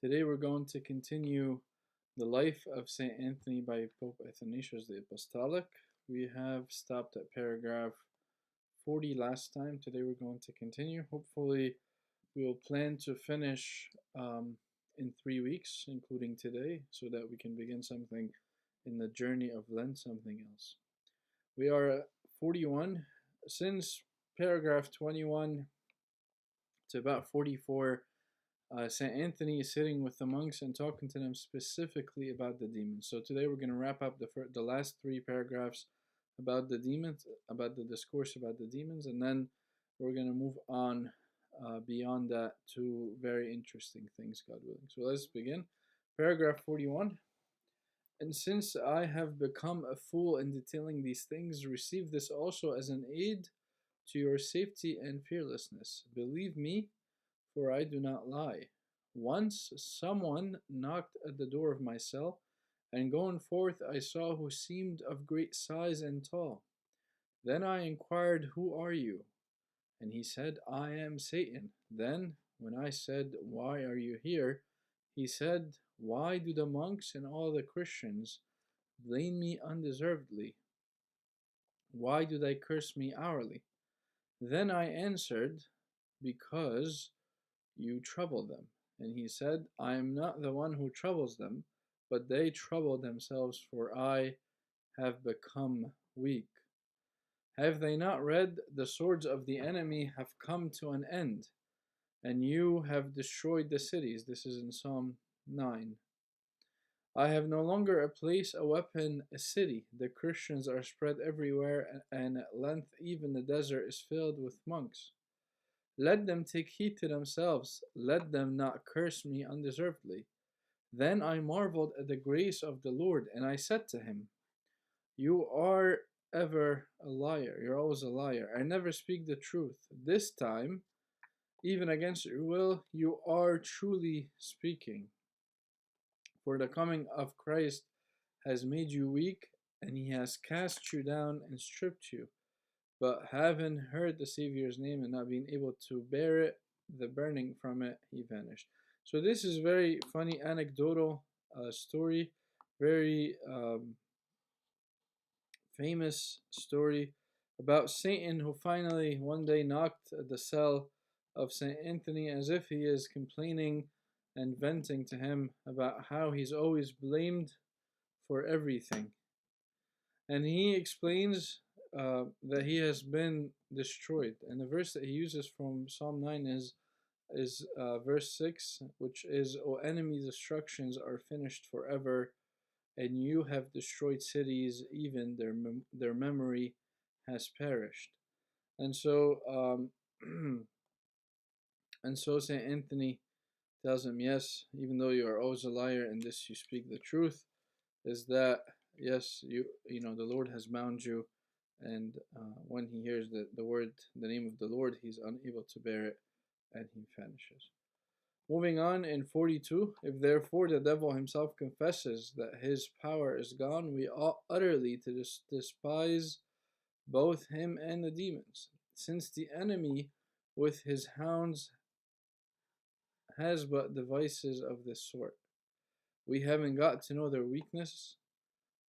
Today we're going to continue the life of Saint Anthony by Pope Athanasius the Apostolic. We have stopped at paragraph 40 last time. Today we're going to continue. Hopefully we will plan to finish in 3 weeks, including today, so that we can begin something in the journey of Lent, something else. We are at 41. Since paragraph 21 to about 44, St. Anthony is sitting with the monks and talking to them specifically about the demons. So today we're going to wrap up the last 3 paragraphs about the demons, about the discourse about the demons, and then we're going to move on beyond that to very interesting things, God willing. So let's begin. Paragraph 41. And since I have become a fool in detailing these things, receive this also as an aid to your safety and fearlessness. Believe me, for I do not lie. Once someone knocked at the door of my cell, and going forth I saw who seemed of great size and tall. Then I inquired, Who are you? And he said, I am Satan. Then, when I said, Why are you here? He said, Why do the monks and all the Christians blame me undeservedly? Why do they curse me hourly? Then I answered, Because you trouble them. And he said, I am not the one who troubles them, but they trouble themselves, for I have become weak. Have they not read, the swords of the enemy have come to an end, and you have destroyed the cities? This is in Psalm 9. I have no longer a place, a weapon, a city. The Christians are spread everywhere, and at length even the desert is filled with monks. Let them take heed to themselves. Let them not curse me undeservedly. Then I marveled at the grace of the Lord, and I said to him, You are ever a liar. You're always a liar. I never speak the truth. This time, even against your will, you are truly speaking. For the coming of Christ has made you weak, and he has cast you down and stripped you. But having heard the Savior's name and not being able to bear it, the burning from it, he vanished. So this is very funny anecdotal story, very famous story about Satan, who finally one day knocked at the cell of St. Anthony as if he is complaining and venting to him about how he's always blamed for everything. And he explains that he has been destroyed. And the verse that he uses from Psalm 9 is verse 6, which is, O enemy, destructions are finished forever, and you have destroyed cities, even their memory has perished. And so and so St. Anthony tells him, yes, even though you are always a liar, in this you speak the truth, is that yes, you know the Lord has bound you, and when he hears the name of the Lord, he's unable to bear it, and he vanishes. Moving on in 42, if therefore the devil himself confesses that his power is gone, we ought utterly to despise both him and the demons, since the enemy with his hounds has but devices of this sort. We, having got to know their weakness,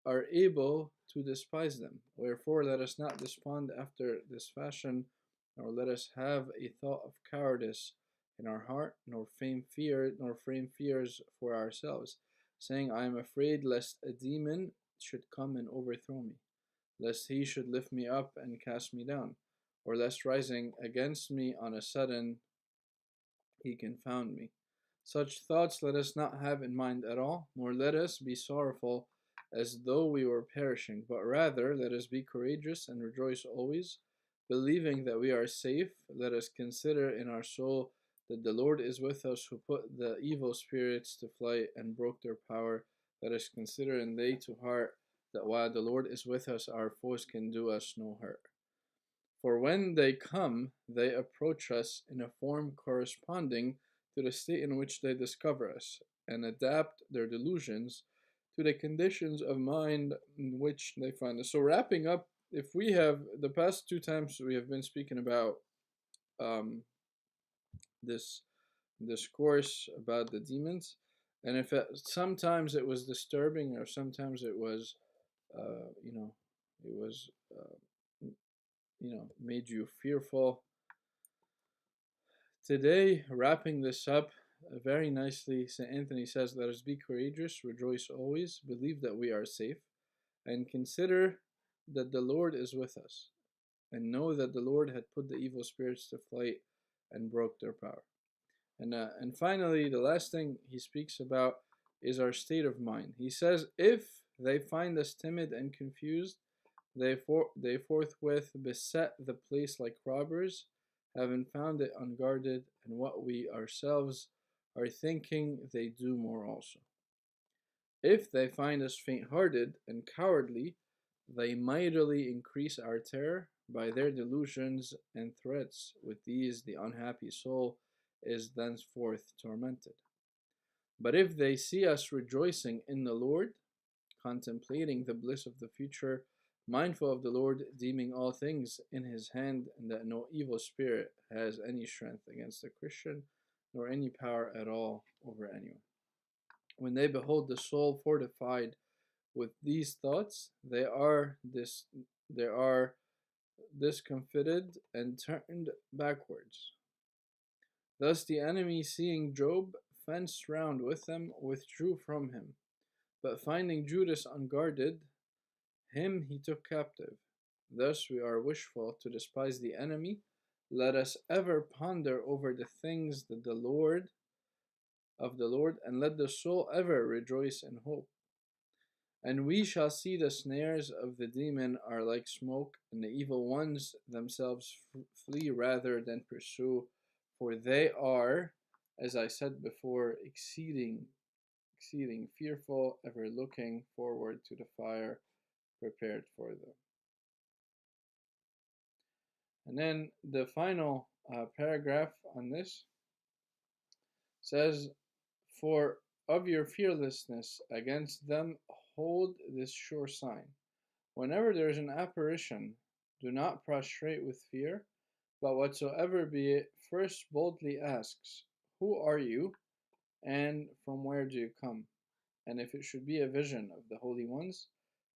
are able to despise them. Wherefore let us not despond after this fashion, nor let us have a thought of cowardice in our heart, nor frame fears for ourselves, saying, I am afraid lest a demon should come and overthrow me, lest he should lift me up and cast me down, or lest rising against me on a sudden he confound me. Such thoughts let us not have in mind at all, nor let us be sorrowful as though we were perishing, but rather let us be courageous and rejoice always, believing that we are safe. Let us consider in our soul that the Lord is with us, who put the evil spirits to flight and broke their power. Let us consider and lay to heart that while the Lord is with us, our foes can do us no hurt. For when they come, they approach us in a form corresponding to the state in which they discover us, and adapt their delusions to the conditions of mind in which they find us. So wrapping up, if we have, the past 2 times we have been speaking about this discourse about the demons. And if sometimes it was disturbing, or sometimes it was, you know, it was, made you fearful. Today, wrapping this up very nicely, St. Anthony says, "Let us be courageous, rejoice always, believe that we are safe, and consider that the Lord is with us, and know that the Lord had put the evil spirits to flight and broke their power." And finally, the last thing he speaks about is our state of mind. He says, "If they find us timid and confused, they forthwith beset the place like robbers, having found it unguarded, and what we ourselves are thinking they do more also. If they find us faint-hearted and cowardly, they mightily increase our terror by their delusions and threats. With these the unhappy soul is thenceforth tormented. But if they see us rejoicing in the Lord, contemplating the bliss of the future, mindful of the Lord, deeming all things in his hand, and that no evil spirit has any strength against a Christian, nor any power at all over anyone. When they behold the soul fortified with these thoughts, they are discomfited and turned backwards. Thus the enemy, seeing Job fenced round with them, withdrew from him. But finding Judas unguarded, him he took captive. Thus we are wishful to despise the enemy. Let us ever ponder over the things that the Lord, and let the soul ever rejoice in hope. And we shall see the snares of the demon are like smoke, and the evil ones themselves flee rather than pursue, for they are, as I said before, exceeding fearful, ever looking forward to the fire prepared for them. And then the final paragraph on this says, "For of your fearlessness against them hold this sure sign. Whenever there is an apparition, do not prostrate with fear, but whatsoever be it, first boldly asks, Who are you, and from where do you come? And if it should be a vision of the holy ones,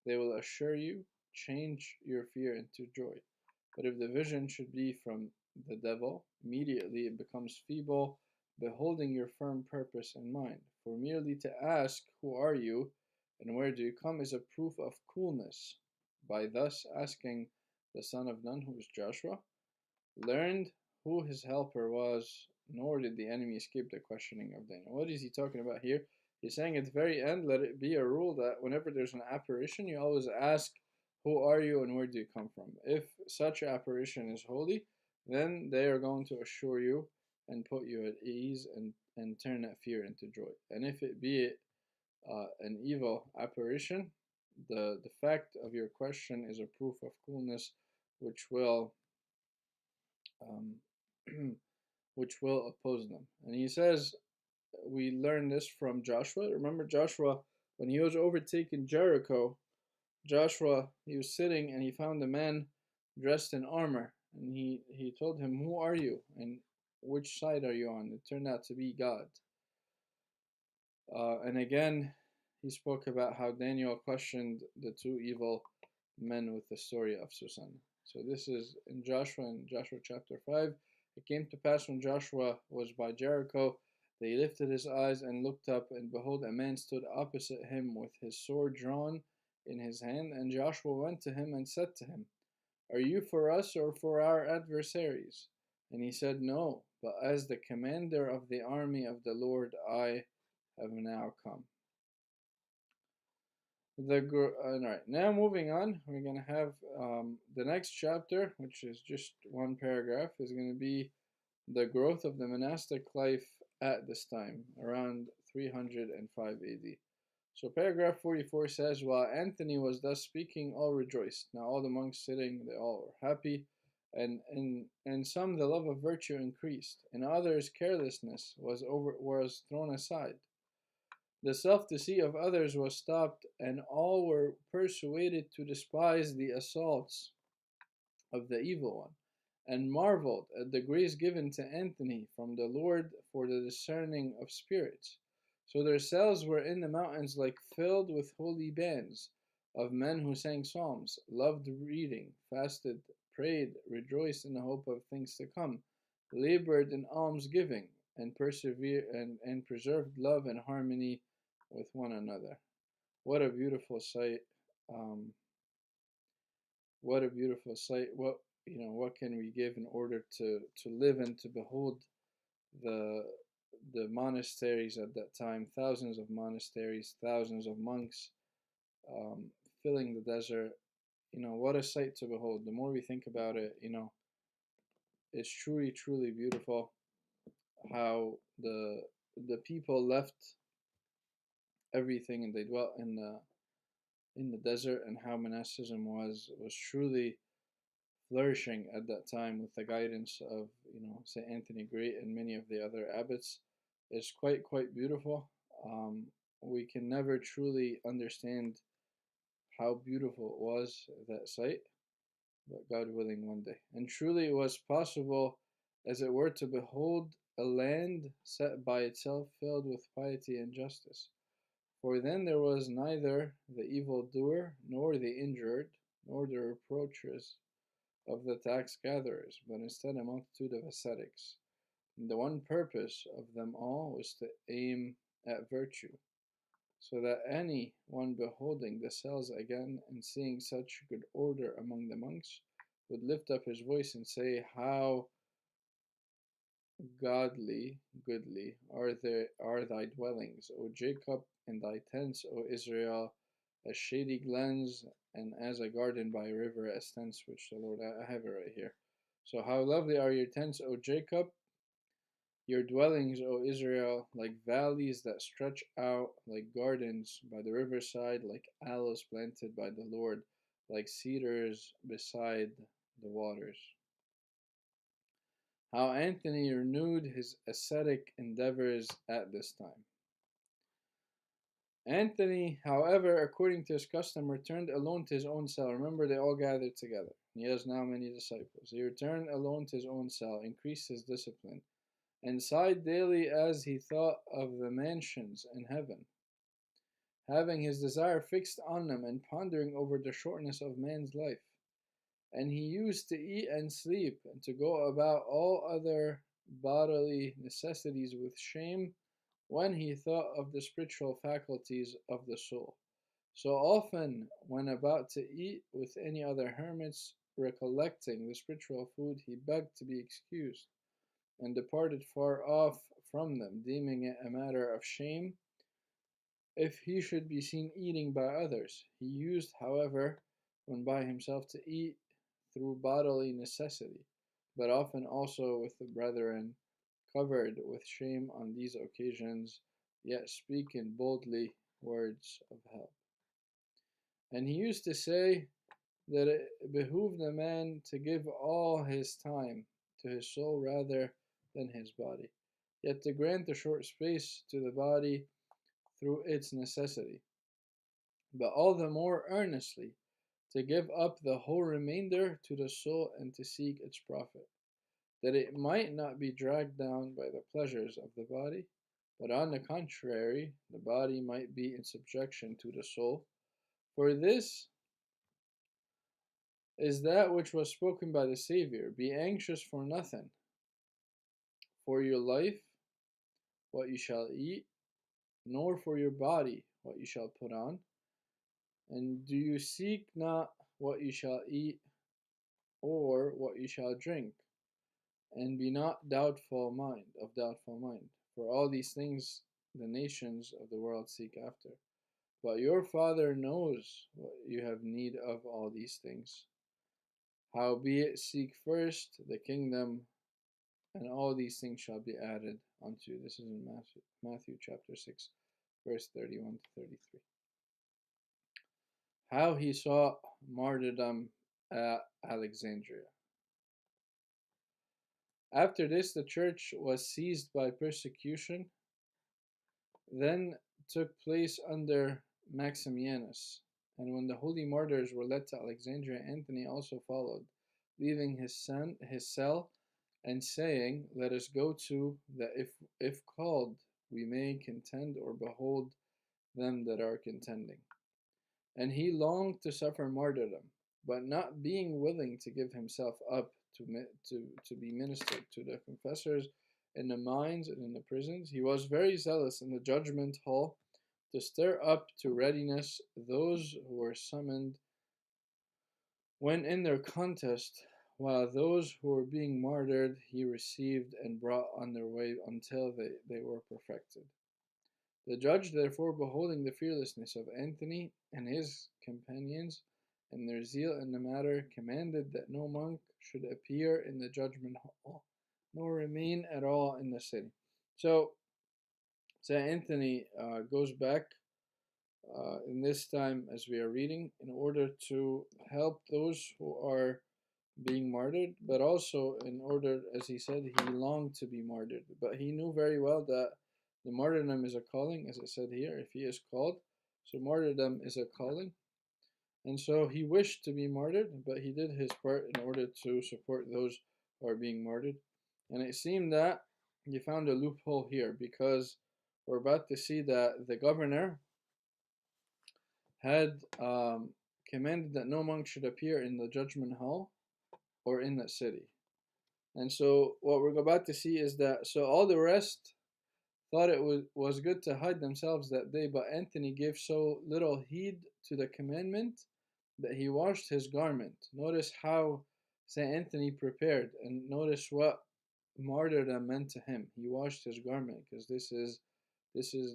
they will assure you, change your fear into joy. But if the vision should be from the devil, immediately it becomes feeble, beholding your firm purpose in mind. For merely to ask, Who are you, and where do you come, is a proof of coolness. By thus asking, the son of Nun, who is Joshua, learned who his helper was, nor did the enemy escape the questioning of Daniel." What is he talking about here? He's saying at the very end, let it be a rule that whenever there's an apparition, you always ask, Who are you and where do you come from? If such apparition is holy, then they are going to assure you and put you at ease, and turn that fear into joy. And if it be an evil apparition, the fact of your question is a proof of coolness, which will um, which will oppose them. And he says, we learn this from Joshua. Remember Joshua, when he was overtaking Jericho, Joshua, he was sitting and he found a man dressed in armor. And he told him, Who are you? And which side are you on? It turned out to be God. And again, he spoke about how Daniel questioned the two evil men with the story of Susanna. So this is in Joshua chapter 5. It came to pass when Joshua was by Jericho, that he lifted his eyes and looked up, and behold, a man stood opposite him with his sword drawn in his hand. And Joshua went to him and said to him, Are you for us or for our adversaries? And he said, No, but as the commander of the army of the Lord I have now come. Alright, now moving on, we're going to have the next chapter, which is just one paragraph, is going to be the growth of the monastic life at this time, around 305 AD. So paragraph 44 says, While Anthony was thus speaking, all rejoiced. Now all the monks sitting, they all were happy, and in some the love of virtue increased, in others carelessness was thrown aside. The self-deceit of others was stopped, and all were persuaded to despise the assaults of the evil one, and marveled at the grace given to Anthony from the Lord for the discerning of spirits. So their cells were in the mountains like filled with holy bands of men who sang psalms, loved reading, fasted, prayed, rejoiced in the hope of things to come, labored in almsgiving, and and preserved love and harmony with one another. What a beautiful sight! Um, what a beautiful sight! What can we give in order to live and to behold the the monasteries at that time? Thousands of monasteries, thousands of monks, um, filling the desert. What a sight to behold. The more we think about it, it's truly, truly beautiful how the people left everything and they dwelt in the desert, and how monasticism was truly flourishing at that time with the guidance of Saint Anthony Great and many of the other abbots. Is quite beautiful. We can never truly understand how beautiful it was, that sight, but God willing, one day. And truly it was possible, as it were, to behold a land set by itself, filled with piety and justice. For then there was neither the evildoer, nor the injured, nor the reproaches of the tax gatherers, but instead a multitude of ascetics. And the one purpose of them all was to aim at virtue, so that any one beholding the cells again and seeing such good order among the monks would lift up his voice and say, "How goodly are thy dwellings, O Jacob, and thy tents, O Israel, as shady glens and as a garden by a river, as tents which the Lord." I have it right here. So how lovely are your tents, O Jacob, your dwellings, O Israel, like valleys that stretch out, like gardens by the riverside, like aloes planted by the Lord, like cedars beside the waters. How Anthony renewed his ascetic endeavors at this time. Anthony, however, according to his custom, returned alone to his own cell. Remember, they all gathered together. He has now many disciples. He returned alone to his own cell, increased his discipline, and sighed daily as he thought of the mansions in heaven, having his desire fixed on them and pondering over the shortness of man's life. And he used to eat and sleep, and to go about all other bodily necessities with shame when he thought of the spiritual faculties of the soul. So often, when about to eat with any other hermits, recollecting the spiritual food, he begged to be excused, and departed far off from them, deeming it a matter of shame if he should be seen eating by others. He used, however, when by himself, to eat through bodily necessity, but often also with the brethren, covered with shame on these occasions, yet speaking boldly words of help. And he used to say that it behooved a man to give all his time to his soul rather than his body, yet to grant a short space to the body through its necessity, but all the more earnestly to give up the whole remainder to the soul and to seek its profit, that it might not be dragged down by the pleasures of the body, but on the contrary, the body might be in subjection to the soul. For this is that which was spoken by the Savior: "Be anxious for nothing, for your life, what you shall eat, nor for your body, what you shall put on. And do you seek not what you shall eat, or what you shall drink? And be not doubtful mind. For all these things the nations of the world seek after. But your Father knows what you have need of all these things. Howbeit seek first the kingdom, and all these things shall be added unto you." This is in Matthew chapter 6, verse 31 to 33. How he sought martyrdom at Alexandria. After this, the church was seized by persecution, then took place under Maximianus. And when the holy martyrs were led to Alexandria, Anthony also followed, leaving his cell, and saying, "Let us go to, that if called, we may contend or behold them that are contending." And he longed to suffer martyrdom, but not being willing to give himself up to be ministered to the confessors in the mines and in the prisons, he was very zealous in the judgment hall to stir up to readiness those who were summoned when in their contest, while those who were being martyred he received and brought on their way until they were perfected. The judge, therefore, beholding the fearlessness of Anthony and his companions, and their zeal in the matter, commanded that no monk should appear in the judgment hall, nor remain at all in the city. So, St. Anthony goes back in this time, as we are reading, in order to help those who are being martyred, but also in order, as he said, he longed to be martyred. But he knew very well that the martyrdom is a calling, as it said here, if he is called. So martyrdom is a calling. And so he wished to be martyred, but he did his part in order to support those who are being martyred. And it seemed that he found a loophole here, because we're about to see that the governor had commanded that no monk should appear in the judgment hall or in that city. And so what we're about to see is that, so all the rest thought it was good to hide themselves that day, but Anthony gave so little heed to the commandment that he washed his garment. Notice how St. Anthony prepared, and notice what martyrdom meant to him. He washed his garment, because this is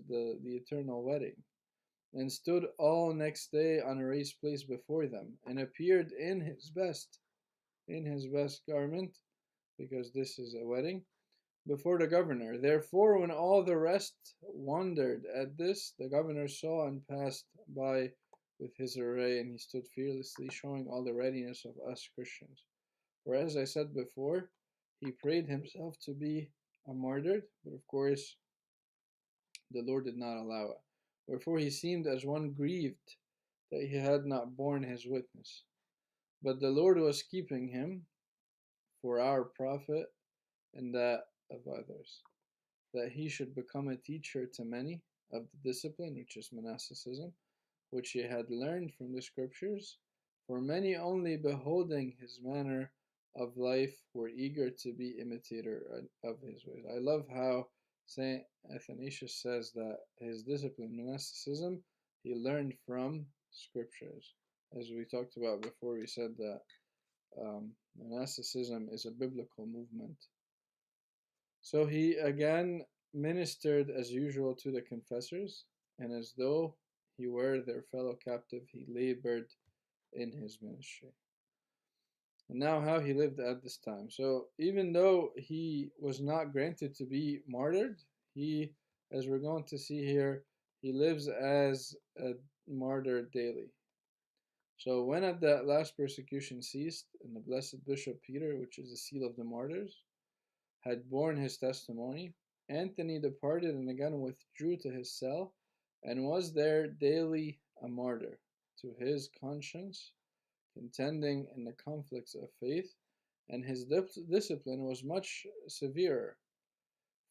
the eternal wedding, and stood all next day on a raised place before them, and appeared in his best garment, because this is a wedding, before the governor. Therefore, when all the rest wondered at this, the governor saw and passed by with his array, and he stood fearlessly, showing all the readiness of us Christians. For as I said before, he prayed himself to be a martyr, but of course the Lord did not allow it. Wherefore he seemed as one grieved that he had not borne his witness. But the Lord was keeping him for our profit and that of others, that he should become a teacher to many of the discipline, which is monasticism, which he had learned from the scriptures. For many only beholding his manner of life were eager to be imitator of his ways. I love how St. Athanasius says that his discipline, monasticism, he learned from scriptures. As we talked about before, we said that monasticism is a biblical movement. So he again ministered as usual to the confessors, and as though he were their fellow captive, he labored in his ministry. And now how he lived at this time. So even though he was not granted to be martyred, he, as we're going to see here, he lives as a martyr daily. So when at that last persecution ceased, and the blessed Bishop Peter, which is the seal of the martyrs, had borne his testimony, Anthony departed and again withdrew to his cell, and was there daily a martyr to his conscience, contending in the conflicts of faith, and his discipline was much severer,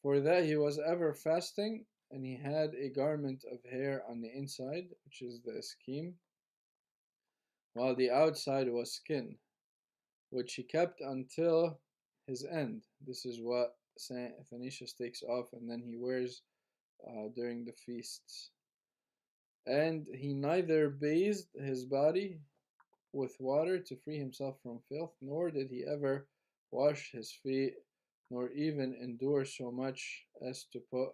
for that he was ever fasting, and he had a garment of hair on the inside, which is the scheme, while the outside was skin, which he kept until his end. This is what St. Athanasius takes off, and then he wears during the feasts. And he neither bathed his body with water to free himself from filth, nor did he ever wash his feet, nor even endure so much as to put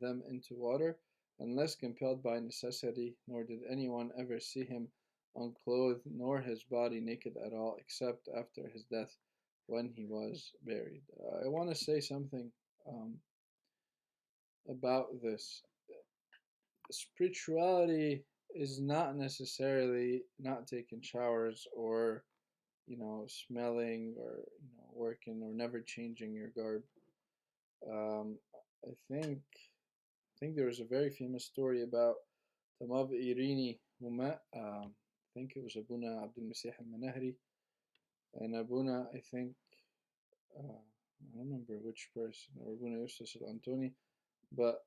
them into water, unless compelled by necessity, nor did anyone ever see him unclothed, nor his body naked at all, except after his death, when he was buried. I want to say something about this. Spirituality is not necessarily not taking showers, or smelling, or working, or never changing your garb. I think there was a very famous story about Tamav Irini who met, I think it was Abuna Abdul Masih al-Manahri, and Abuna, I think, I don't remember which person, or Abuna Eustace or Antoni, but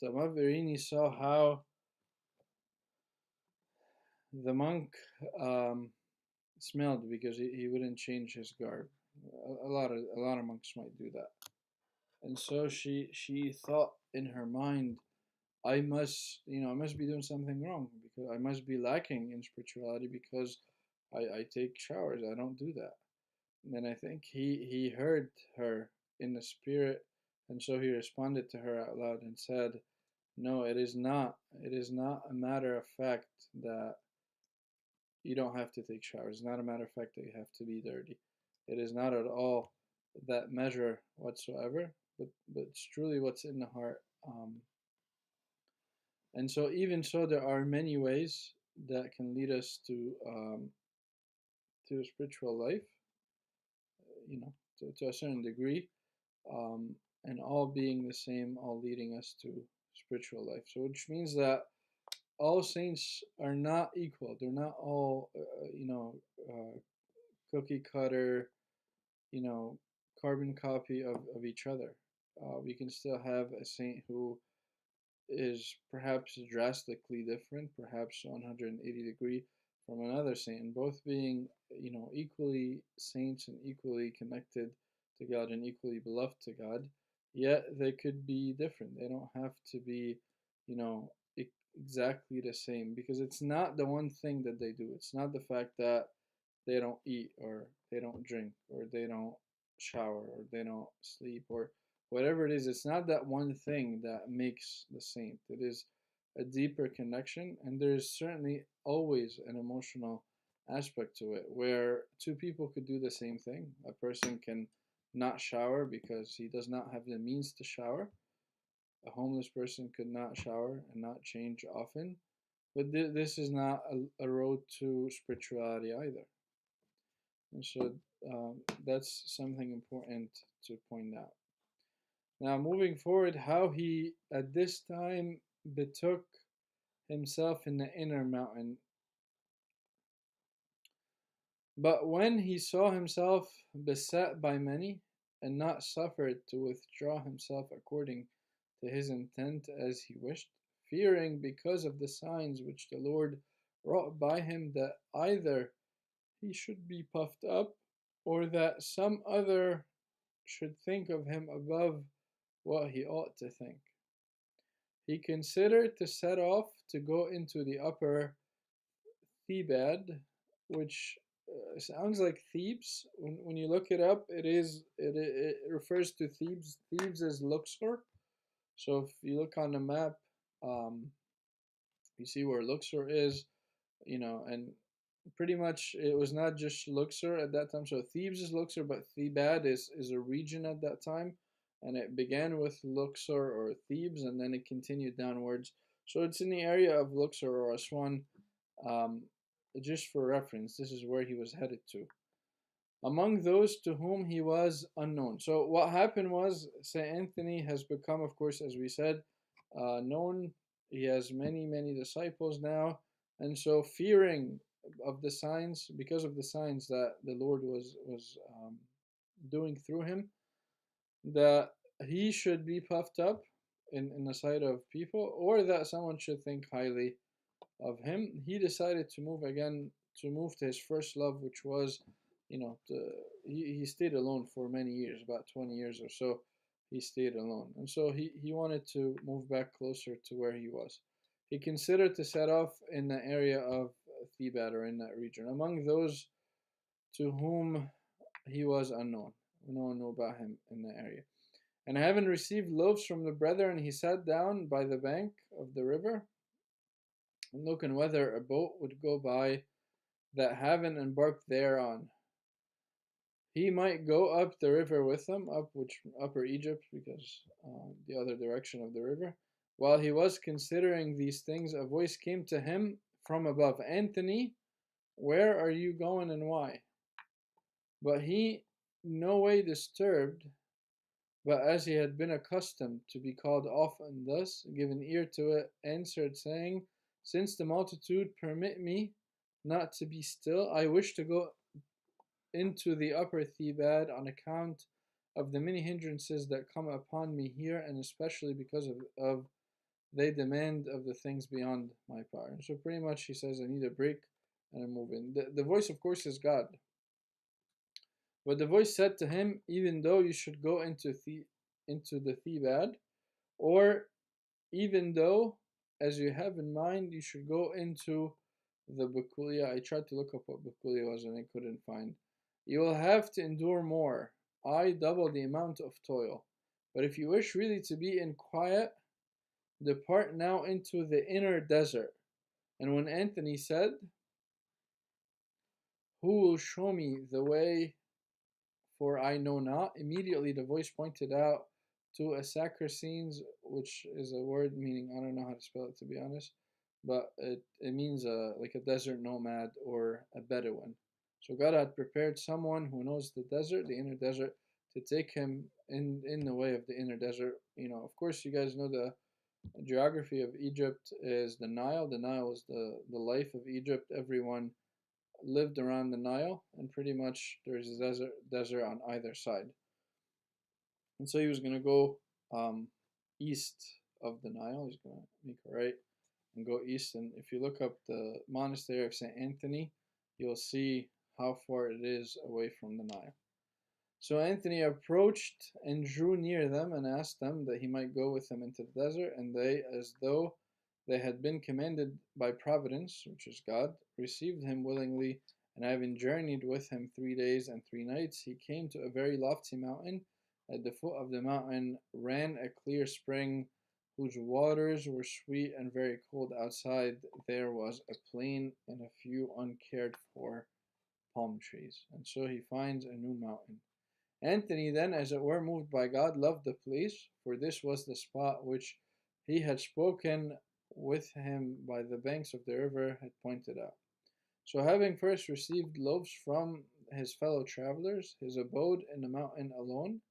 Tamaverini saw how the monk smelled because he wouldn't change his garb. A lot of monks might do that, and so she thought in her mind, I must, I must be doing something wrong, because I must be lacking in spirituality, because I take showers. I don't do that. And then I think he heard her in the spirit, and so he responded to her out loud and said, "No, it is not. It is not a matter of fact that you don't have to take showers. It's not a matter of fact that you have to be dirty. It is not at all that measure whatsoever, but it's truly what's in the heart." And so, even so, there are many ways that can lead us to a spiritual life, to a certain degree, um, and all being the same, all leading us to spiritual life. So, which means that all saints are not equal. They're not all, cookie cutter, you know, carbon copy of each other. We can still have a saint who is perhaps drastically different, perhaps 180-degree from another saint, and both being, equally saints and equally connected to God and equally beloved to God. Yet they could be different. They don't have to be, you know, exactly the same, because it's not the one thing that they do. It's not the fact that they don't eat, or they don't drink, or they don't shower, or they don't sleep, or whatever it is. It's not that one thing that makes the saint. It is a deeper connection, and there's certainly always an emotional aspect to it, where two people could do the same thing. A person can not shower because he does not have the means to shower. A homeless person could not shower and not change often. But this is not a road to spirituality either. And so that's something important to point out. Now, moving forward, how he at this time betook himself in the inner mountain. But when he saw himself beset by many, and not suffered to withdraw himself according to his intent as he wished, fearing because of the signs which the Lord wrought by him, that either he should be puffed up, or that some other should think of him above what he ought to think, he considered to set off to go into the upper Thebaid, which sounds like Thebes. When you look it up, it refers to Thebes. Thebes is Luxor. So if you look on the map, um, you see where Luxor is, and pretty much it was not just Luxor at that time. So Thebes is Luxor, but Thebaid is a region at that time, and it began with Luxor or Thebes, and then it continued downwards. So it's in the area of Luxor or Aswan. Um, just for reference, this is where he was headed to. Among those to whom he was unknown. So what happened was, Saint Anthony has become, of course, as we said, known. He has many, many disciples now, and so fearing of the signs, because of the signs that the Lord was doing through him, that he should be puffed up in the sight of people, or that someone should think highly of him, he decided to move to his first love, which was, he stayed alone for many years, about 20 years or so. He stayed alone, and so he wanted to move back closer to where he was. He considered to set off in the area of Thebaid, or in that region, among those to whom he was unknown. No one knew about him in the area. And having received loaves from the brethren, he sat down by the bank of the river, and looking whether a boat would go by, that having embarked thereon, he might go up the river with them, upper Egypt, because the other direction of the river. While he was considering these things, a voice came to him from above, Anthony, where are you going, and why? But he, no way disturbed, but as he had been accustomed to be called often thus, given ear to it, answered, saying, Since the multitude permit me not to be still, I wish to go into the upper Thebaid on account of the many hindrances that come upon me here, and especially because of they demand of the things beyond my power. And so pretty much he says, I need a break and I'm moving. The voice, of course, is God. But the voice said to him, even though you should go into the Thebaid, or even though, as you have in mind, you should go into the Bakulia. I tried to look up what Bakulia was and I couldn't find. You will have to endure more. I double the amount of toil. But if you wish really to be in quiet, depart now into the inner desert. And when Anthony said, who will show me the way, for I know not, immediately the voice pointed out to a Sacracenes, which is a word meaning, I don't know how to spell it to be honest, but it means like a desert nomad or a Bedouin. So God had prepared someone who knows the desert, the inner desert, to take him in the way of the inner desert. Of course, you guys know the geography of Egypt is the Nile. The Nile is the life of Egypt. Everyone lived around the Nile, and pretty much there's a desert on either side. And so he was going to go east of the Nile. He's going to make a right and go east. And if you look up the monastery of St. Anthony, you'll see how far it is away from the Nile. So Anthony approached and drew near them and asked them that he might go with them into the desert, and they, as though they had been commanded by Providence, which is God, received him willingly, and having journeyed with him 3 days and 3 nights, he came to a very lofty mountain. At the foot of the mountain ran a clear spring, whose waters were sweet and very cold. Outside there was a plain and a few uncared for palm trees. And so he finds a new mountain. Anthony then, as it were, moved by God, loved the place, for this was the spot which he had spoken with him by the banks of the river had pointed out. So having first received loaves from his fellow travelers, his abode in the mountain alone,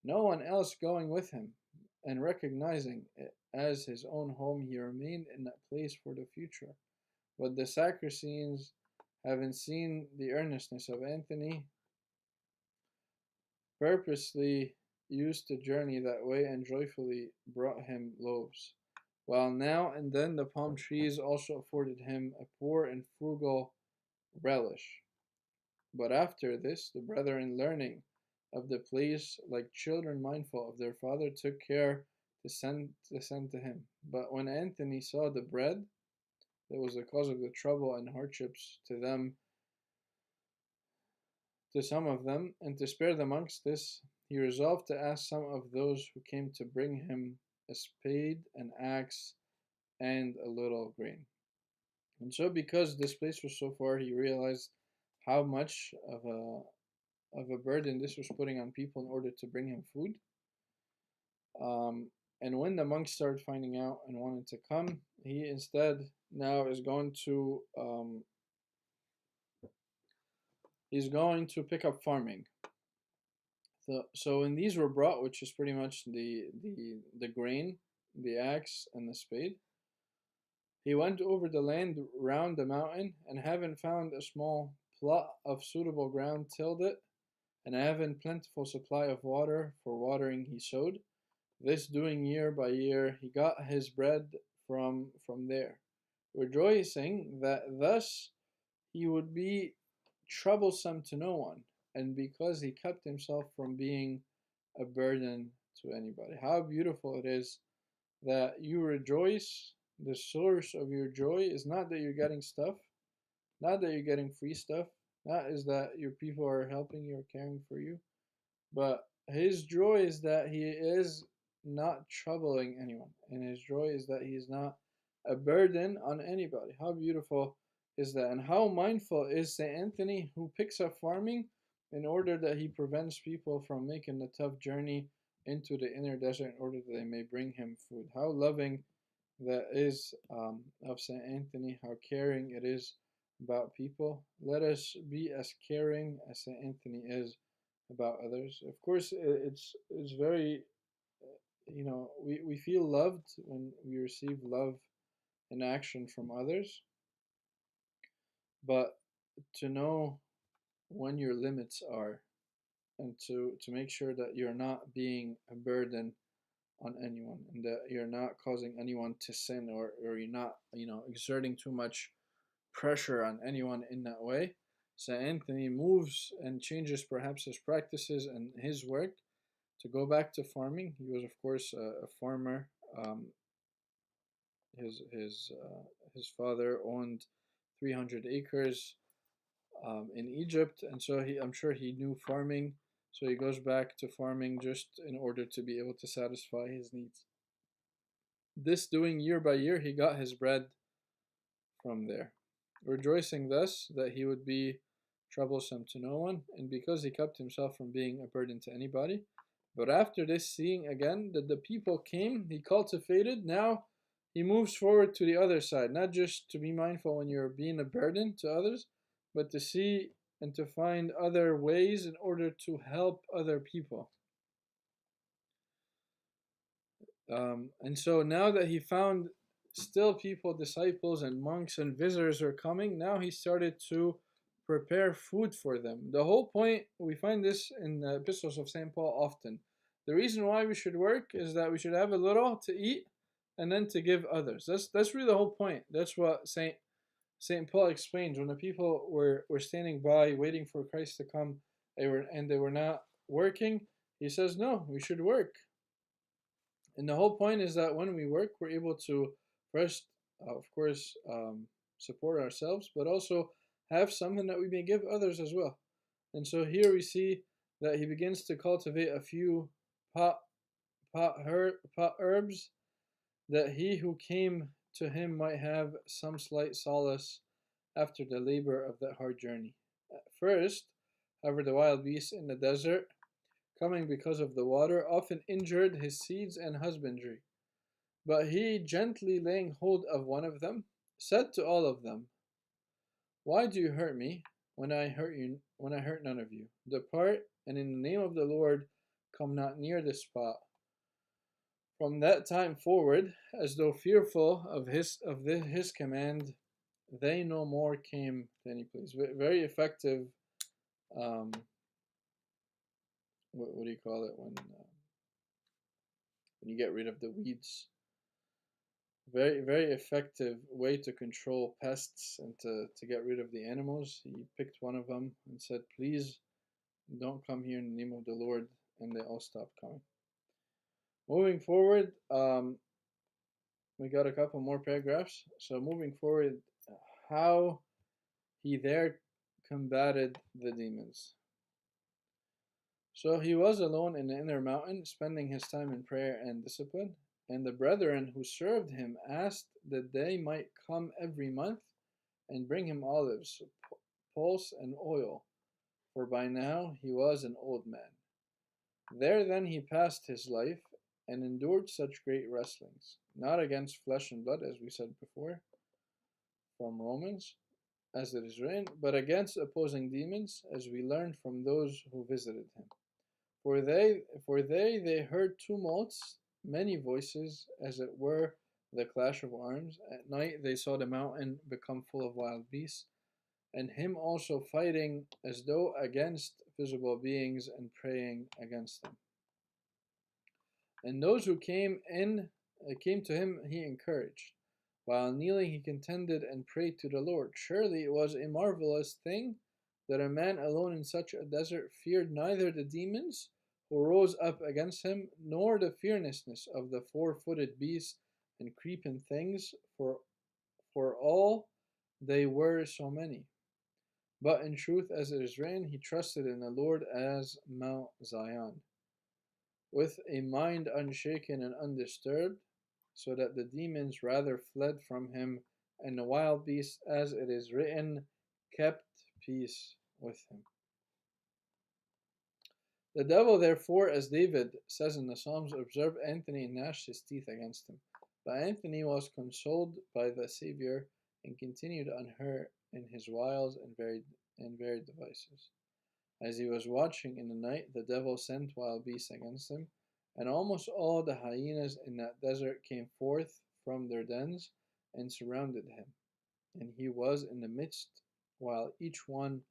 no one else going with him, and recognizing it as his own home, he remained in that place for the future. But the Sacracenes, having seen the earnestness of Anthony, purposely used to journey that way and joyfully brought him loaves, while now and then the palm trees also afforded him a poor and frugal relish. But after this, the brethren, learning of the place, like children mindful of their father, took care to send to him. But when Anthony saw the bread that was the cause of the trouble and hardships to some of them, and to spare the monks this, he resolved to ask some of those who came to bring him a spade, an axe, and a little grain. And so, because this place was so far, he realized how much of a burden this was putting on people in order to bring him food. And when the monks started finding out and wanted to come, he instead now is going to he's going to pick up farming. So when these were brought, which is pretty much the grain, the axe, and the spade, he went over the land round the mountain, and having found a small plot of suitable ground, tilled it, and having plentiful supply of water for watering, he sowed. This doing year by year, he got his bread from there, rejoicing that thus he would be troublesome to no one, and because he kept himself from being a burden to anybody. How beautiful it is that you rejoice. The source of your joy is not that you're getting stuff, not that you're getting free stuff, not is that your people are helping you or caring for you, but his joy is that he is not troubling anyone, and his joy is that he is not a burden on anybody. How beautiful is that? And how mindful is St. Anthony, who picks up farming in order that he prevents people from making the tough journey into the inner desert in order that they may bring him food. How loving that is of St. Anthony, how caring it is about people. Let us be as caring as St. Anthony is about others. Of course, it's very, we feel loved when we receive love and action from others, but to know when your limits are, and to make sure that you're not being a burden on anyone, and that you're not causing anyone to sin, or you're not, exerting too much pressure on anyone in that way. St. Anthony moves and changes perhaps his practices and his work to go back to farming. He was, of course, a farmer. His father owned 300 acres in Egypt, and so I'm sure he knew farming. So he goes back to farming just in order to be able to satisfy his needs. This doing year by year, he got his bread from there, rejoicing thus that he would be troublesome to no one, and because he kept himself from being a burden to anybody. But after this, seeing again that the people came, he cultivated. Now he moves forward to the other side, not just to be mindful when you're being a burden to others, but to see and to find other ways in order to help other people. And so now that he found still people, disciples and monks and visitors are coming, now he started to prepare food for them. The whole point, we find this in the epistles of St. Paul often. The reason why we should work is that we should have a little to eat and then to give others. That's really the whole point. That's what St. Paul explains. When the people were standing by waiting for Christ to come, they were not working, he says, no, we should work. And the whole point is that when we work, we're able to first, of course, support ourselves, but also have something that we may give others as well. And so here we see that he begins to cultivate a few pot herbs, that he who came to him might have some slight solace after the labor of that hard journey. At first, however, the wild beasts in the desert, coming because of the water, often injured his seeds and husbandry. But he, gently laying hold of one of them, said to all of them, why do you hurt me when I hurt none of you? Depart, and in the name of the Lord come not near this spot. From that time forward, as though fearful of his command, they no more came to any place. Very effective. What do you call it when you get rid of the weeds? Very, very effective way to control pests and to get rid of the animals. He picked one of them and said, please don't come here in the name of the Lord, and they all stopped coming. Moving forward, we got a couple more paragraphs. So moving forward, how he there combated the demons. So he was alone in the inner mountain, spending his time in prayer and discipline. And the brethren who served him asked that they might come every month and bring him olives, pulse, and oil, for by now he was an old man. There then he passed his life, and endured such great wrestlings, not against flesh and blood, as we said before, from Romans, as it is written, but against opposing demons, as we learned from those who visited him. For they heard tumults, many voices, as it were the clash of arms. At night they saw the mountain become full of wild beasts, and him also fighting as though against visible beings and praying against them. And those who came to him he encouraged. While kneeling he contended and prayed to the Lord. Surely it was a marvelous thing that a man alone in such a desert feared neither the demons who rose up against him, nor the fearlessness of the four-footed beasts and creeping things, for all they were so many. But in truth, as it is written, he trusted in the Lord as Mount Zion, with a mind unshaken and undisturbed, so that the demons rather fled from him, and the wild beasts, as it is written, kept peace with him. The devil, therefore, as David says in the Psalms, observed Anthony and gnashed his teeth against him. But Anthony was consoled by the Savior and continued unhurt in his wiles and varied devices. As he was watching in the night, the devil sent wild beasts against him, and almost all the hyenas in that desert came forth from their dens and surrounded him. And he was in the midst, while each one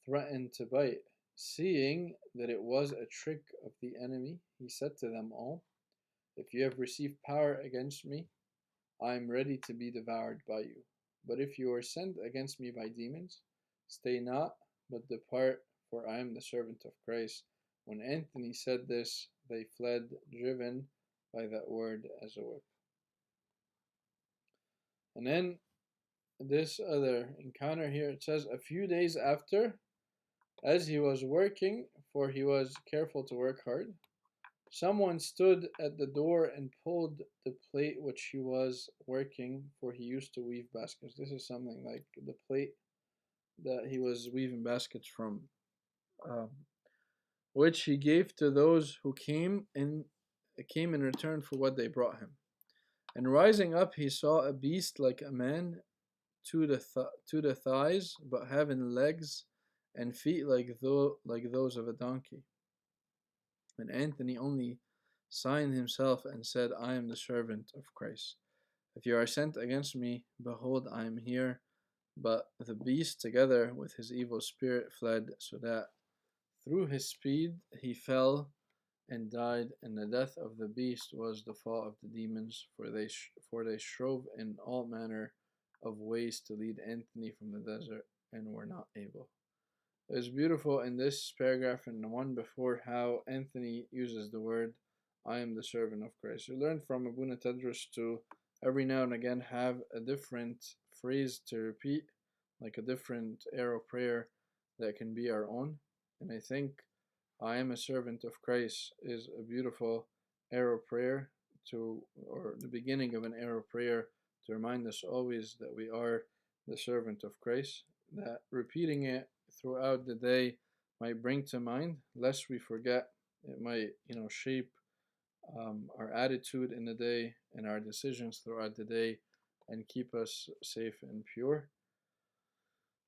threatened to bite. Seeing that it was a trick of the enemy, he said to them all, "If you have received power against me, I am ready to be devoured by you. But if you are sent against me by demons, stay not, but depart, for I am the servant of Christ." When Anthony said this, they fled, driven by that word as a whip. And then this other encounter here, it says, a few days after, as he was working, for he was careful to work hard, someone stood at the door and pulled the plate which he was working, for he used to weave baskets. This is something like the plate that he was weaving baskets from, um, which he gave to those who came in return for what they brought him. And rising up, he saw a beast like a man, to the thighs, but having legs and feet like those of a donkey. And Anthony only signed himself and said, "I am the servant of Christ. If you are sent against me, behold, I am here." But the beast, together with his evil spirit, fled, so that through his speed he fell and died. And the death of the beast was the fall of the demons, for they strove in all manner of ways to lead Anthony from the desert, and were not able. It's beautiful in this paragraph and the one before how Anthony uses the word, "I am the servant of Christ." We learn from Abuna Tadrus to every now and again have a different phrase to repeat, like a different arrow prayer that can be our own. And I think "I am a servant of Christ" is a beautiful arrow prayer or the beginning of an arrow prayer to remind us always that we are the servant of Christ, that repeating it throughout the day might bring to mind, lest we forget. It might, shape our attitude in the day and our decisions throughout the day and keep us safe and pure.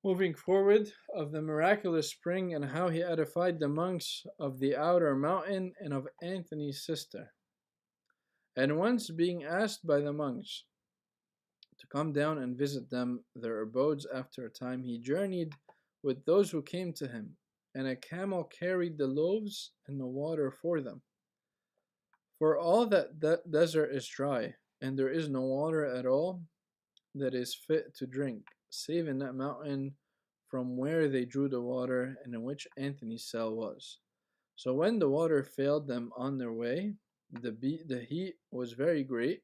Moving forward, of the miraculous spring and how he edified the monks of the outer mountain and of Anthony's sister. And once being asked by the monks to come down and visit them their abodes, after a time he journeyed with those who came to him, and a camel carried the loaves and the water for them. For all that desert is dry, and there is no water at all that is fit to drink, save in that mountain from where they drew the water, and in which Anthony's cell was. So when the water failed them on their way, the heat was very great,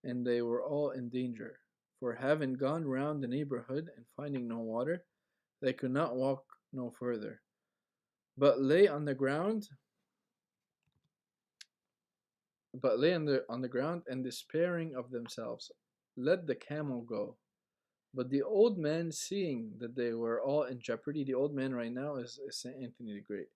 and they were all in danger. For having gone round the neighborhood and finding no water, they could not walk no further, but lay on the ground, and despairing of themselves, let the camel go. But the old man, seeing that they were all in jeopardy, the old man right now is Saint Anthony the Great,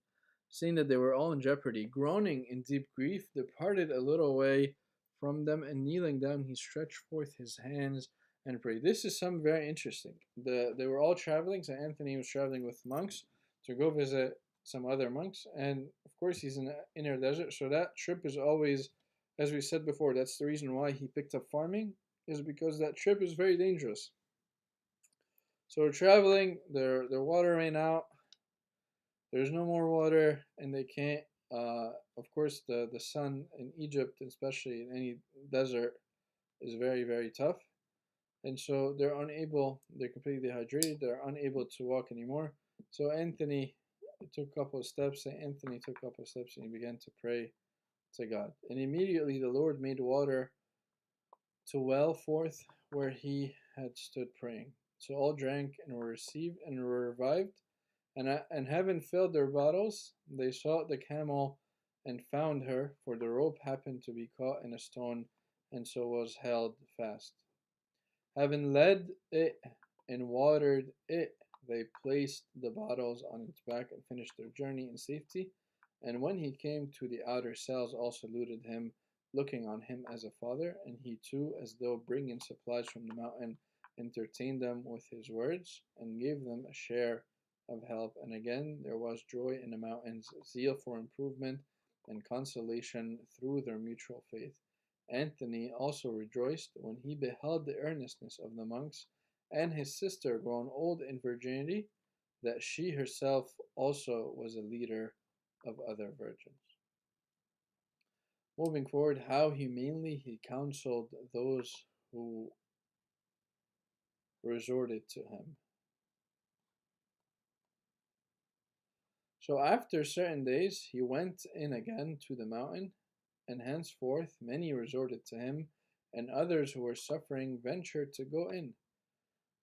seeing that they were all in jeopardy, groaning in deep grief, departed a little way from them, and kneeling down, he stretched forth his hands and prayed. This is something very interesting. They were all traveling. Saint Anthony was traveling with monks to go visit some other monks, and of course he's in the inner desert, so that trip is always, as we said before, that's the reason why he picked up farming, is because that trip is very dangerous. So they're traveling, their water ran out, there's no more water, and they can't, of course, the sun in Egypt, especially in any desert, is very, very tough. And so they're completely dehydrated, they're unable to walk anymore. So Anthony took a couple of steps, and Anthony took a couple of steps, and he began to pray to God. And immediately the Lord made water to well forth where he had stood praying. So all drank and were received and were revived. And having filled their bottles, they sought the camel and found her, for the rope happened to be caught in a stone, and so was held fast. Having led it and watered it, they placed the bottles on its back and finished their journey in safety. And when he came to the outer cells, all saluted him, looking on him as a father, and he too, as though bringing supplies from the mountain, entertained them with his words, and gave them a share of help. And again there was joy in the mountains, zeal for improvement, and consolation through their mutual faith. Anthony also rejoiced when he beheld the earnestness of the monks, and his sister, grown old in virginity, that she herself also was a leader of other virgins. Moving forward, how humanely he counseled those who resorted to him. So after certain days, he went in again to the mountain, and henceforth many resorted to him, and others who were suffering ventured to go in.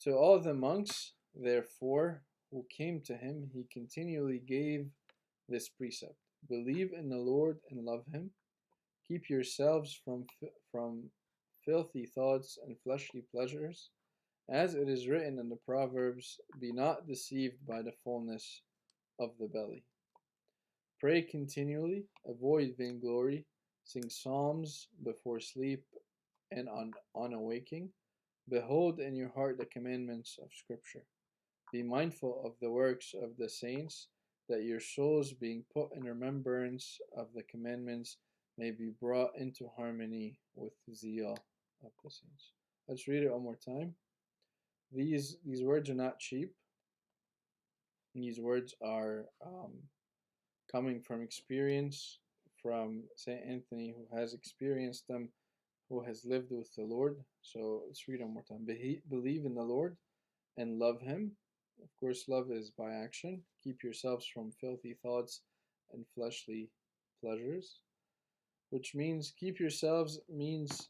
To all the monks, therefore, who came to him, he continually gave this precept: believe in the Lord and love him. Keep yourselves from filthy thoughts and fleshly pleasures. As it is written in the Proverbs, be not deceived by the fullness of the belly. Pray continually, avoid vainglory, sing psalms before sleep and on awaking. Behold in your heart the commandments of Scripture. Be mindful of the works of the saints, that your souls, being put in remembrance of the commandments, may be brought into harmony with the zeal of the saints. Let's read it one more time. These words are not cheap. These words are coming from experience, from Saint Anthony, who has experienced them, who has lived with the Lord. So let's read one more time. Believe in the Lord and love him. Of course, love is by action. Keep yourselves from filthy thoughts and fleshly pleasures, which means keep yourselves means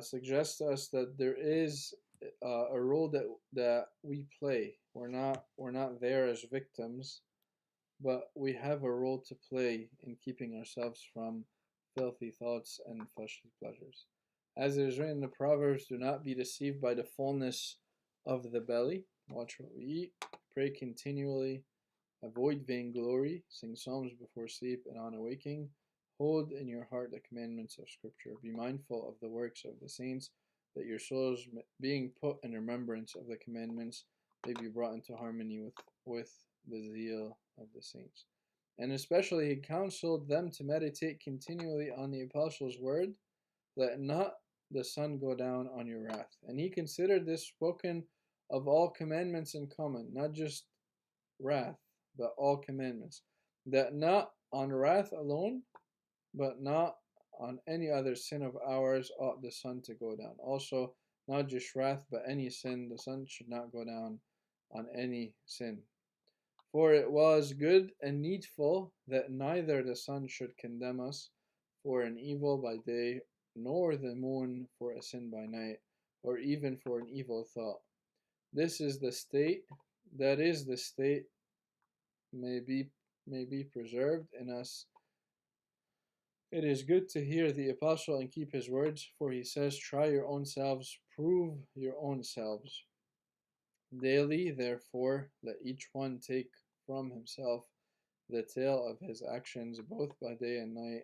suggests to us that there is a role that we play. We're not there as victims, but we have a role to play in keeping ourselves from filthy thoughts and fleshly pleasures. As it is written in the Proverbs, do not be deceived by the fullness of the belly. Watch what we eat. Pray continually. Avoid vainglory. Sing psalms before sleep and on awaking. Hold in your heart the commandments of Scripture. Be mindful of the works of the saints, that your souls, being put in remembrance of the commandments, may be brought into harmony with the zeal of the saints. And especially he counseled them to meditate continually on the apostles' word, let not the sun go down on your wrath. And he considered this spoken of all commandments in common, not just wrath, but all commandments, that not on wrath alone, but not on any other sin of ours ought the sun to go down. Also, not just wrath, but any sin, the sun should not go down on any sin. For it was good and needful that neither the sun should condemn us for an evil by day, nor the moon for a sin by night, or even for an evil thought. This is the state, that is the state may be preserved in us. It is good to hear the apostle and keep his words, for he says, try your own selves, prove your own selves. Daily, therefore, let each one take from himself the tale of his actions, both by day and night.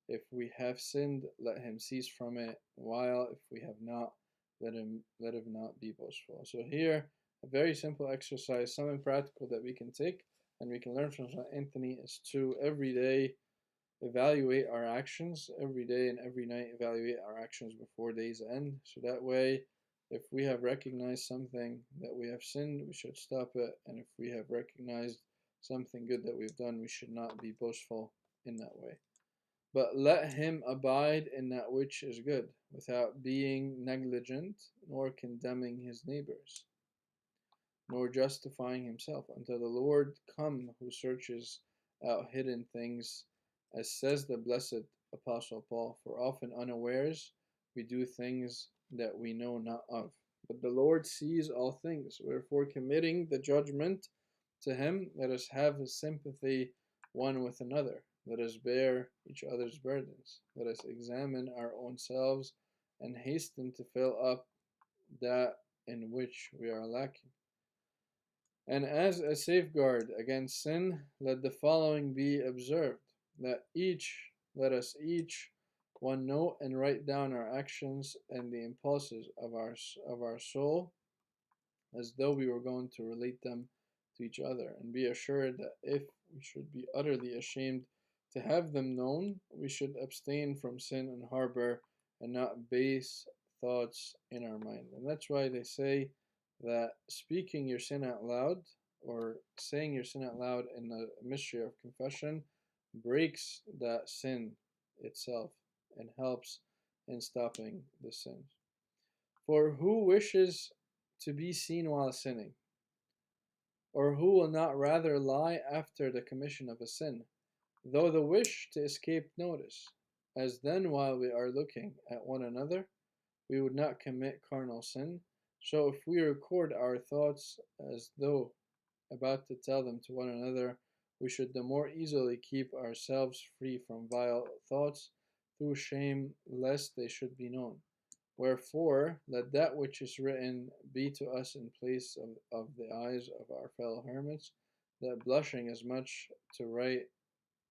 If we have sinned, let him cease from it, while if we have not, let him not be boastful. So here, a very simple exercise, something practical that we can take and we can learn from St. Anthony, is to every day evaluate our actions, every day and every night evaluate our actions before day's end. So that way, if we have recognized something that we have sinned, we should stop it. And if we have recognized something good that we've done, we should not be boastful in that way. But let him abide in that which is good, without being negligent, nor condemning his neighbors, nor justifying himself, until the Lord come, who searches out hidden things, as says the blessed Apostle Paul, for often unawares we do things that we know not of. But the Lord sees all things, wherefore committing the judgment to him, let us have his sympathy one with another. Let us bear each other's burdens. Let us examine our own selves and hasten to fill up that in which we are lacking. And as a safeguard against sin, let the following be observed. Let us each one note and write down our actions and the impulses of our soul, as though we were going to relate them to each other, and be assured that if we should be utterly ashamed to have them known, we should abstain from sin and harbor and not base thoughts in our mind. And that's why they say that speaking your sin out loud or saying your sin out loud in the mystery of confession breaks that sin itself and helps in stopping the sins. For who wishes to be seen while sinning? Or who will not rather lie after the commission of a sin, though the wish to escape notice, as then while we are looking at one another, we would not commit carnal sin? So if we record our thoughts as though about to tell them to one another, we should the more easily keep ourselves free from vile thoughts through shame, lest they should be known. Wherefore, let that which is written be to us in place of the eyes of our fellow hermits, that blushing as much to write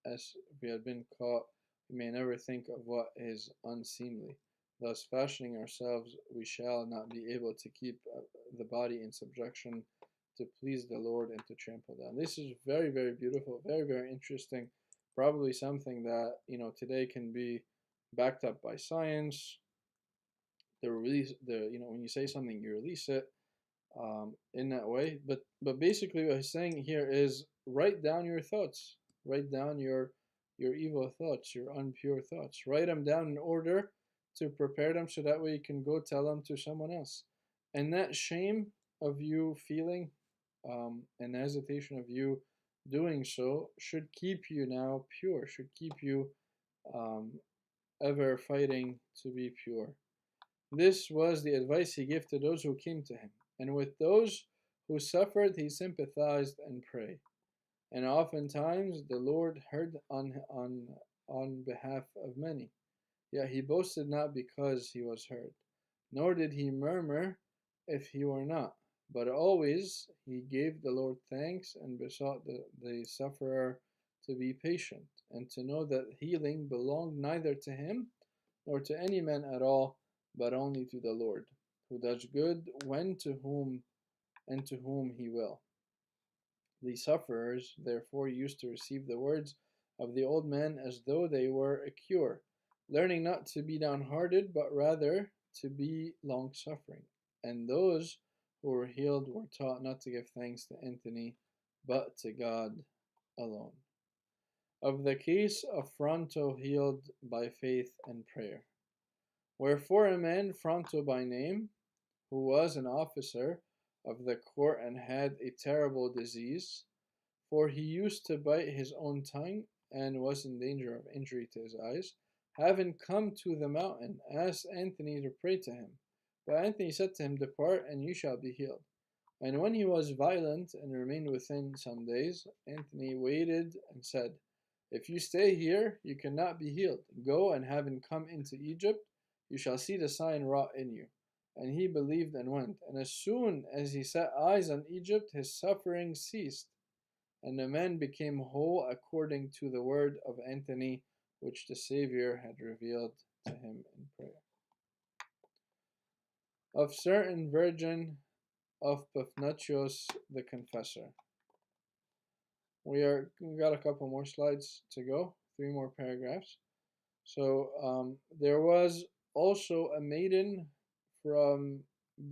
as we had been caught, we may never think of what is unseemly. Thus, fashioning ourselves, we shall not be able to keep the body in subjection to please the Lord and to trample down. This is very, very beautiful, very, very interesting. Probably something that, today can be backed up by science. When you say something, you release it in that way. But basically, what he's saying here is write down your thoughts, write down your evil thoughts, your impure thoughts. Write them down in order to prepare them, so that way you can go tell them to someone else. And that shame of you feeling and hesitation of you doing so should keep you now pure, should keep you ever fighting to be pure. This was the advice he gave to those who came to him, and with those who suffered he sympathized and prayed. And oftentimes the Lord heard on behalf of many. Yet he boasted not because he was heard, nor did he murmur if he were not, but always he gave the Lord thanks and besought the sufferer to be patient, and to know that healing belonged neither to him nor to any man at all, but only to the Lord, who does good when to whom he will. The sufferers therefore used to receive the words of the old man as though they were a cure, learning not to be downhearted, but rather to be long-suffering. And those who were healed were taught not to give thanks to Anthony, but to God alone. Of the case of Fronto healed by faith and prayer. Wherefore a man, Fronto by name, who was an officer of the court and had a terrible disease, for he used to bite his own tongue and was in danger of injury to his eyes, having come to the mountain, asked Anthony to pray to him. But Anthony said to him, Depart, and you shall be healed. And when he was violent and remained within some days, Anthony waited and said, If you stay here, you cannot be healed. Go, and having come into Egypt, you shall see the sign wrought in you. And he believed and went. And as soon as he set eyes on Egypt, his suffering ceased. And the man became whole according to the word of Anthony, which the Savior had revealed to him in prayer. Of certain virgin of Paphnutius the Confessor. We got a couple more slides to go, 3 more paragraphs. So there was also a maiden from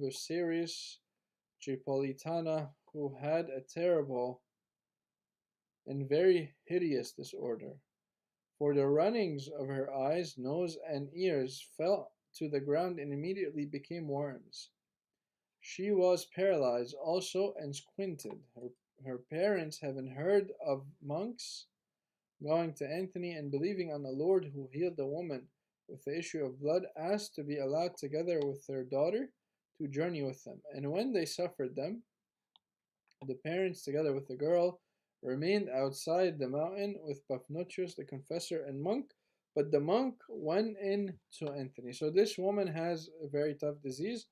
Buceris Tripolitana who had a terrible and very hideous disorder. For the runnings of her eyes, nose, and ears fell to the ground and immediately became worms. She was paralyzed also and squinted. Her parents, having heard of monks going to Anthony and believing on the Lord who healed the woman with the issue of blood, asked to be allowed together with their daughter to journey with them. And when they suffered them, the parents, together with the girl, remained outside the mountain with Paphnutius the confessor and monk, but the monk went in to Anthony. So this woman has a very tough disease,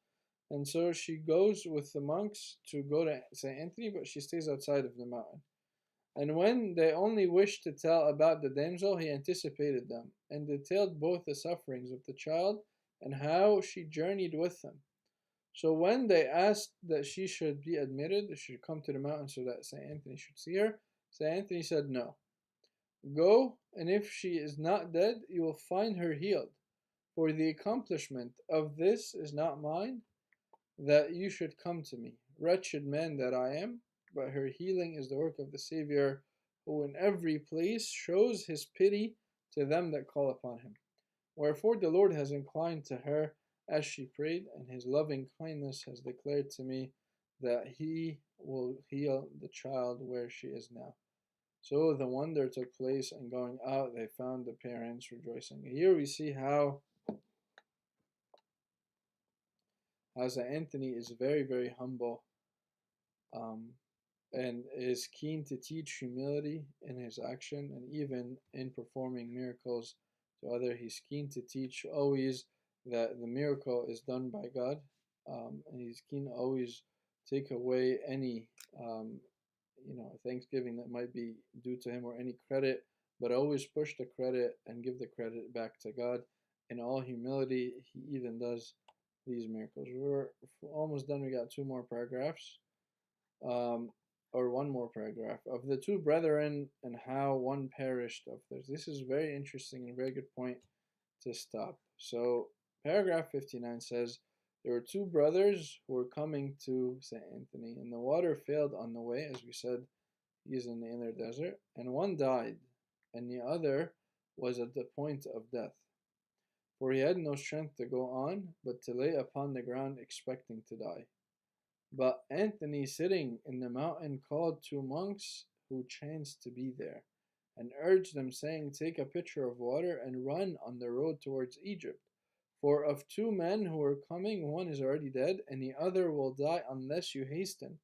and so she goes with the monks to go to St. Anthony, but she stays outside of the mountain. And when they only wished to tell about the damsel, he anticipated them, and detailed both the sufferings of the child and how she journeyed with them. So when they asked that she should be admitted, that she should come to the mountain so that St. Anthony should see her, St. Anthony said, No. Go, and if she is not dead, you will find her healed. For the accomplishment of this is not mine, that you should come to me. Wretched man that I am, but her healing is the work of the Savior, who in every place shows his pity to them that call upon him. Wherefore the Lord has inclined to her as she prayed, and his loving kindness has declared to me that he will heal the child where she is now. So the wonder took place, and going out, they found the parents rejoicing. Here we see how St. Anthony is very, very humble, um, and is keen to teach humility in his action, and even in performing miracles to others. He's keen to teach always that the miracle is done by God, and he's keen to always take away any thanksgiving that might be due to him, or any credit, but always push the credit and give the credit back to God. In all humility, he even does these miracles. We're almost done. We got two more paragraphs, or one more paragraph. Of the two brethren, and how one perished of theirs. This is very interesting and a very good point to stop. So, paragraph 59 says, there were two brothers who were coming to St. Anthony, and the water failed on the way, as we said, he is in the inner desert, and one died, and the other was at the point of death. For he had no strength to go on, but to lay upon the ground expecting to die. But Anthony, sitting in the mountain, called two monks who chanced to be there, and urged them, saying, take a pitcher of water, and run on the road towards Egypt. For of two men who are coming, one is already dead, and the other will die unless you hasten.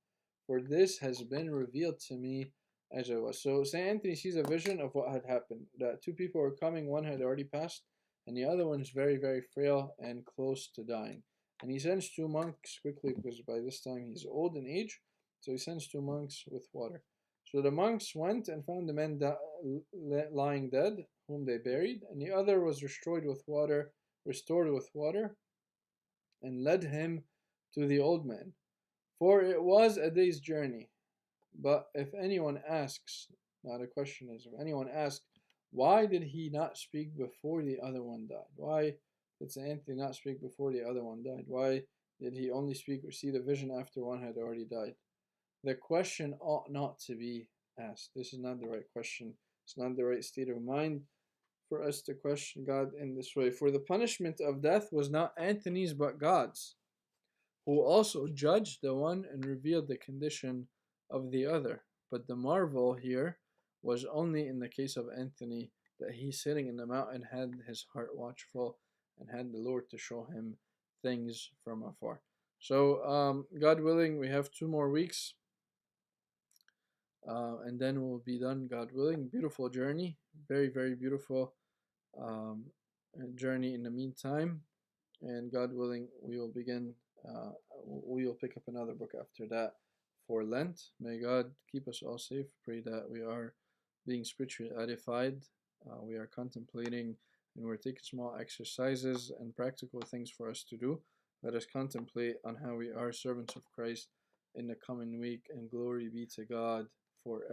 For this has been revealed to me as I was. So St. Anthony sees a vision of what had happened. That two people were coming, one had already passed, and the other one is very, very frail and close to dying. And he sends two monks quickly, because by this time he's old in age, so he sends two monks with water. So the monks went and found the man lying dead, whom they buried, and the other was restored with water, and led him to the old man. For it was a day's journey. But if anyone asks, now the question is, if anyone asks, why did he not speak before the other one died? Why did St. Anthony not speak before the other one died? Why did he only speak or see the vision after one had already died? The question ought not to be asked. This is not the right question. It's not the right state of mind for us to question God in this way. For the punishment of death was not Anthony's but God's, who also judged the one and revealed the condition of the other. But the marvel here was only in the case of Anthony, that he, sitting in the mountain, had his heart watchful and had the Lord to show him things from afar. So, God willing, we have 2 more weeks, and then we'll be done, God willing. Beautiful journey, very, very beautiful journey in the meantime, and God willing, we will begin. We will pick up another book after that for Lent. May God keep us all safe. Pray that we are being spiritually edified. We are contemplating, and we're taking small exercises and practical things for us to do. Let us contemplate on how we are servants of Christ in the coming week, and glory be to God forever.